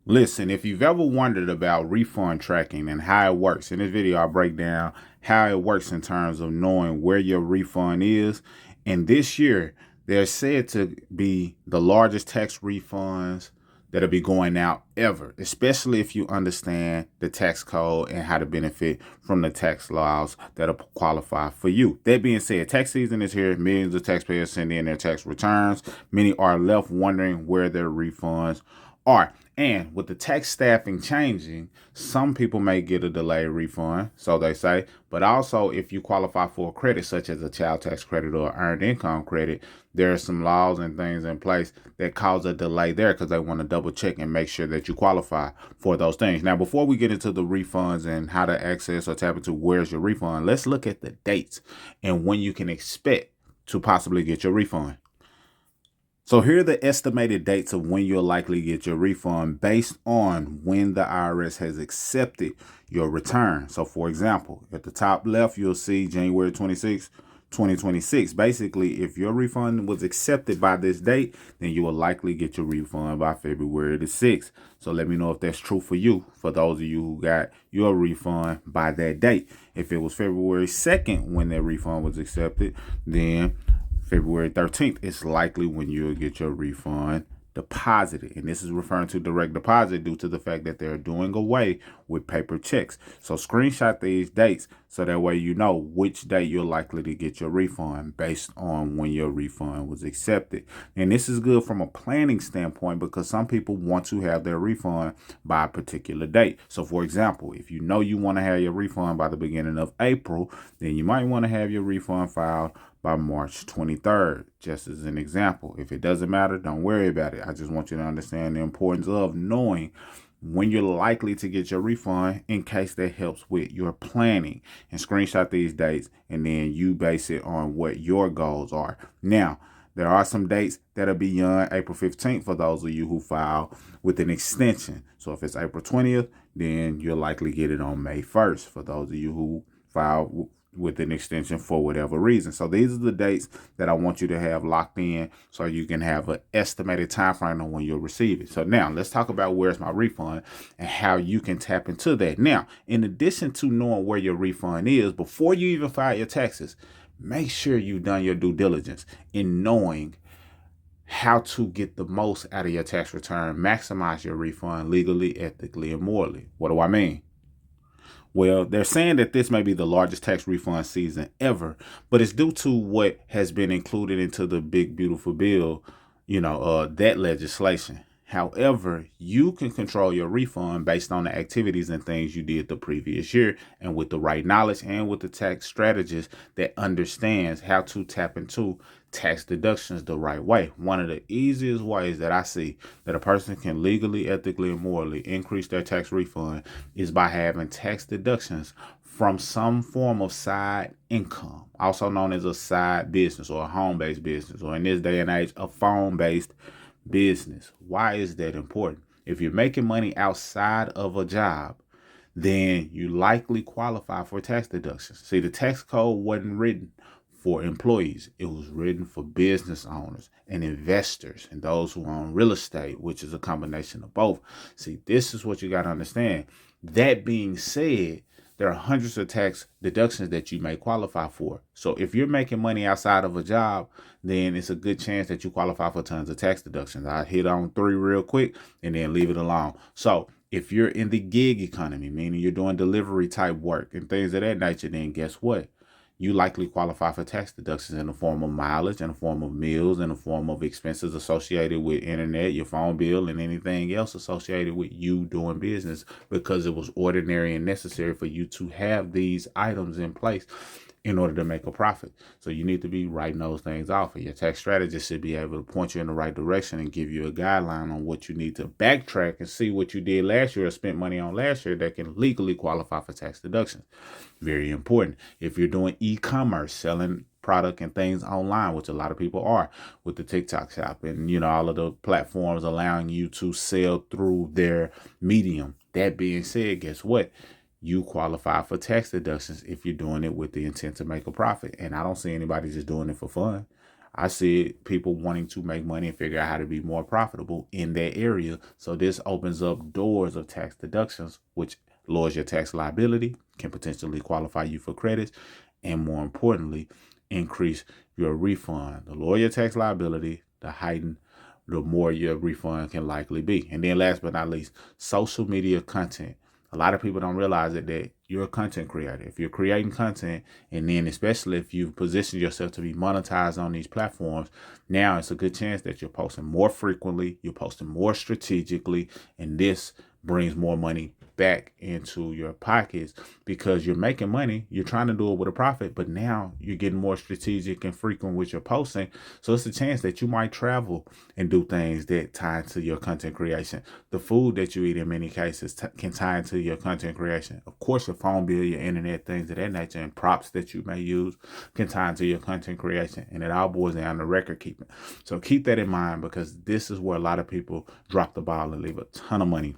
Listen, if you've ever wondered about refund tracking and how it works, in this video I break down how it works in terms of knowing where your refund is. And this year, they're said to be the largest tax refunds that'll be going out ever, especially if you understand the tax code and how to benefit from the tax laws that'll qualify for you. That being said, tax season is here. Millions of taxpayers send in their tax returns. Many are left wondering where their refunds are. And with the tax staffing changing, some people may get a delayed refund, so they say. But also, if you qualify for a credit, such as a child tax credit or earned income credit, there are some laws and things in place that cause a delay there because they want to double check and make sure that you qualify for those things. Now, before we get into the refunds and how to access or tap into where's your refund, let's look at the dates and when you can expect to possibly get your refund. So here are the estimated dates of when you'll likely get your refund based on when the IRS has accepted your return. So for example, at the top left, you'll see January 26, 2026. Basically, if your refund was accepted by this date, then you will likely get your refund by February the 6th. So let me know if that's true for you, for those of you who got your refund by that date. If it was February 2nd when that refund was accepted, then February 13th is likely when you'll get your refund deposited. And this is referring to direct deposit due to the fact that they're doing away with paper checks. So screenshot these dates so that way you know which date you're likely to get your refund based on when your refund was accepted. And this is good from a planning standpoint because some people want to have their refund by a particular date. So for example, if you know you want to have your refund by the beginning of April, then you might want to have your refund filed by March 23rd, just as an example. If it doesn't matter, don't worry about it. I just want you to understand the importance of knowing when you're likely to get your refund in case that helps with your planning. And screenshot these dates and then you base it on what your goals are. Now, there are some dates that are beyond April 15th for those of you who file with an extension. So if it's April 20th, then you'll likely get it on May 1st for those of you who file with an extension for whatever reason. So these are the dates that I want you to have locked in so you can have an estimated time frame on when you'll receive it. So now let's talk about where's my refund and how you can tap into that. Now, in addition to knowing where your refund is, before you even file your taxes, make sure you've done your due diligence in knowing how to get the most out of your tax return, maximize your refund legally, ethically, and morally. What do I mean? Well, they're saying that this may be the largest tax refund season ever, but it's due to what has been included into the big, beautiful bill, that legislation. However, you can control your refund based on the activities and things you did the previous year and with the right knowledge and with the tax strategist that understands how to tap into tax deductions the right way. One of the easiest ways that I see that a person can legally, ethically, and morally increase their tax refund is by having tax deductions from some form of side income, also known as a side business or a home-based business, or in this day and age, a phone-based business. Why is that important? If you're making money outside of a job, then you likely qualify for tax deductions. See, the tax code wasn't written for employees. It was written for business owners and investors and those who own real estate, which is a combination of both. See, this is what you got to understand. That being said, there are hundreds of tax deductions that you may qualify for. So if you're making money outside of a job, then it's a good chance that you qualify for tons of tax deductions. I hit on 3 real quick and then leave it alone. So if you're in the gig economy, meaning you're doing delivery type work and things of that nature, then guess what? You likely qualify for tax deductions in the form of mileage, in the form of meals, in the form of expenses associated with internet, your phone bill, and anything else associated with you doing business because it was ordinary and necessary for you to have these items in place in order to make a profit. So you need to be writing those things off. And your tax strategist should be able to point you in the right direction and give you a guideline on what you need to backtrack and see what you did last year or spent money on last year that can legally qualify for tax deductions. Very important. If you're doing e-commerce, selling product and things online, which a lot of people are with the TikTok shop and, all of the platforms allowing you to sell through their medium. That being said, guess what? You qualify for tax deductions if you're doing it with the intent to make a profit. And I don't see anybody just doing it for fun. I see people wanting to make money and figure out how to be more profitable in that area. So this opens up doors of tax deductions, which lowers your tax liability, can potentially qualify you for credits, and more importantly, increase your refund. The lower your tax liability, the more your refund can likely be. And then last but not least, social media content. A lot of people don't realize that you're a content creator. If you're creating content, and then especially if you've positioned yourself to be monetized on these platforms, now it's a good chance that you're posting more frequently, you're posting more strategically, and this brings more money back into your pockets because you're making money. You're trying to do it with a profit, but now you're getting more strategic and frequent with your posting. So it's a chance that you might travel and do things that tie into your content creation. The food that you eat in many cases can tie into your content creation. Of course, your phone bill, your internet, things of that nature, and props that you may use can tie into your content creation. And it all boils down to record keeping. So keep that in mind, because this is where a lot of people drop the ball and leave a ton of money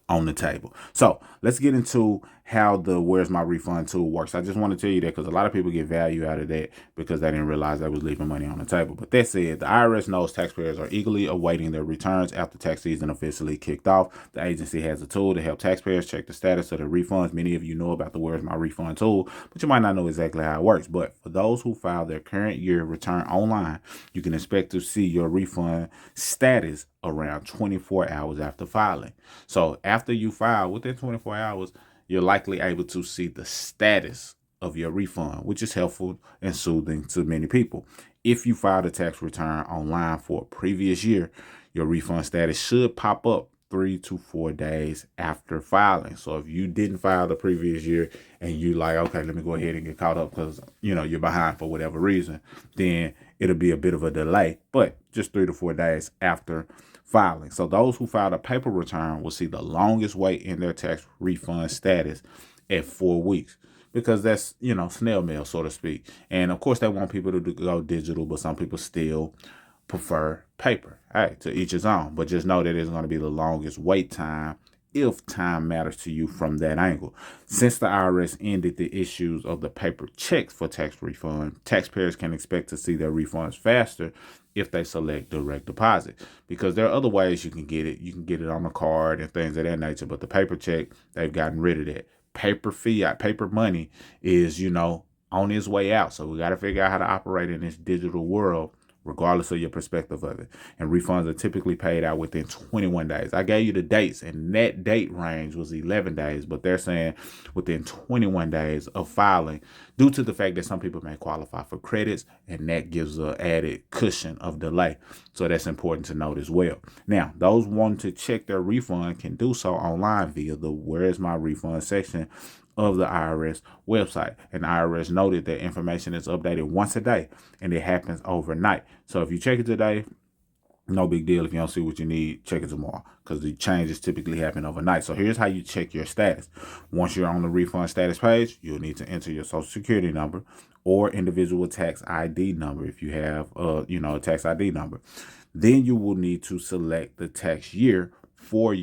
on the table. So let's get into how the Where's My Refund tool works. I just want to tell you that because a lot of people get value out of that because they didn't realize they was leaving money on the table. But that said, the IRS knows taxpayers are eagerly awaiting their returns after tax season officially kicked off. The agency has a tool to help taxpayers check the status of their refunds. Many of you know about the Where's My Refund tool, but you might not know exactly how it works. But for those who file their current year return online, you can expect to see your refund status around 24 hours after filing. So after you file, within 24 hours, you're likely able to see the status of your refund, which is helpful and soothing to many people. If you filed a tax return online for a previous year, your refund status should pop up 3 to 4 days after filing. So if you didn't file the previous year and you like, okay, let me go ahead and get caught up because you're behind for whatever reason, then it'll be a bit of a delay, but just 3 to 4 days after filing. So those who filed a paper return will see the longest wait in their tax refund status at 4 weeks, because that's, snail mail, so to speak. And of course, they want people to go digital, but some people still prefer paper. Hey, to each his own. But just know that it's going to be the longest wait time if time matters to you from that angle. Since the IRS ended the issues of the paper checks for tax refund, taxpayers can expect to see their refunds faster if they select direct deposit, because there are other ways you can get it. You can get it on a card and things of that nature, but the paper check, they've gotten rid of that. Paper fiat, paper money is, on its way out. So we got to figure out how to operate in this digital world, regardless of your perspective of it. And refunds are typically paid out within 21 days. I gave you the dates, and that date range was 11 days, but they're saying within 21 days of filing, due to the fact that some people may qualify for credits, and that gives an added cushion of delay. So that's important to note as well. Now, those wanting to check their refund can do so online via the Where's My Refund section of the IRS website. And the IRS noted that information is updated once a day, and it happens overnight. So if you check it today, no big deal. If you don't see what you need, check it tomorrow, because the changes typically happen overnight. So here's how you check your status. Once you're on the refund status page, you'll need to enter your social security number or individual tax ID number if you have a tax ID number. Then you will need to select the tax year for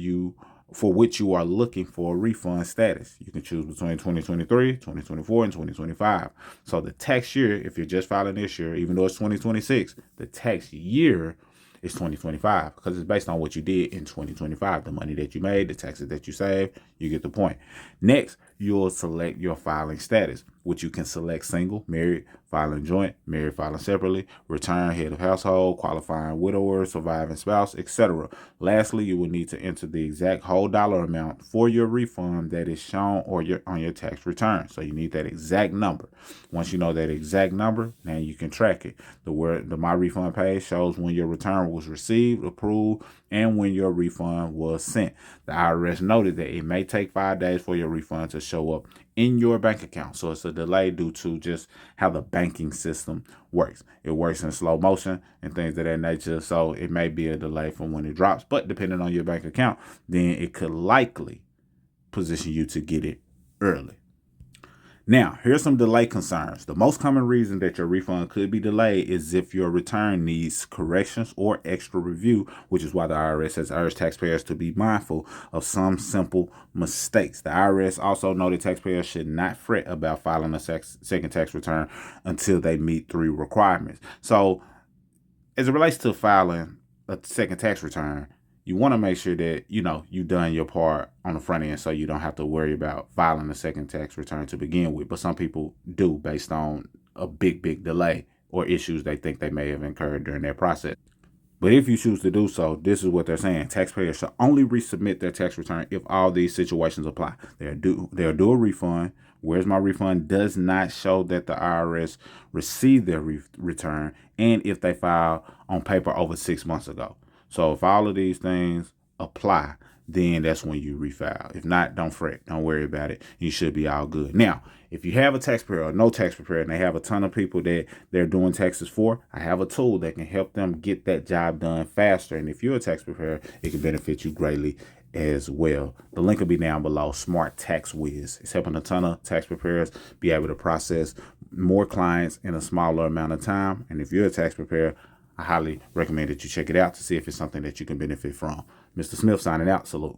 which you are looking for a refund status. You can choose between 2023, 2024, and 2025. So the tax year, if you're just filing this year, even though it's 2026, the tax year is 2025, because it's based on what you did in 2025, the money that you made, the taxes that you saved. You get the point. Next, you'll select your filing status, which you can select single, married, filing joint, married, filing separately, return, head of household, qualifying widower, surviving spouse, etc. Lastly, you will need to enter the exact whole dollar amount for your refund that is shown on your tax return. So you need that exact number. Once you know that exact number, now you can track it. The My Refund page shows when your return was received, approved, and when your refund was sent. The IRS noted that it may take 5 days for your refund to show up in your bank account. So it's a delay due to just how the banking system works. It works in slow motion and things of that nature. So it may be a delay from when it drops, but depending on your bank account, then it could likely position you to get it early. Now, here's some delay concerns. The most common reason that your refund could be delayed is if your return needs corrections or extra review, which is why the IRS has urged taxpayers to be mindful of some simple mistakes. The IRS also noted taxpayers should not fret about filing a second tax return until they meet three requirements. So, as it relates to filing a second tax return, you want to make sure that you've done your part on the front end, so you don't have to worry about filing a second tax return to begin with. But some people do, based on a big delay or issues they think they may have incurred during that process. But if you choose to do so, this is what they're saying. Taxpayers should only resubmit their tax return if all these situations apply. They'll do a refund. Where's my refund does not show that the IRS received their return, and if they filed on paper over 6 months ago. So if all of these things apply, then that's when you refile. If not, don't fret. Don't worry about it. You should be all good. Now, if you have a tax preparer or no tax preparer and they have a ton of people that they're doing taxes for, I have a tool that can help them get that job done faster. And if you're a tax preparer, it can benefit you greatly as well. The link will be down below. Smart Tax Wiz. It's helping a ton of tax preparers be able to process more clients in a smaller amount of time. And if you're a tax preparer, I highly recommend that you check it out to see if it's something that you can benefit from. Mr. Smith signing out. Salute.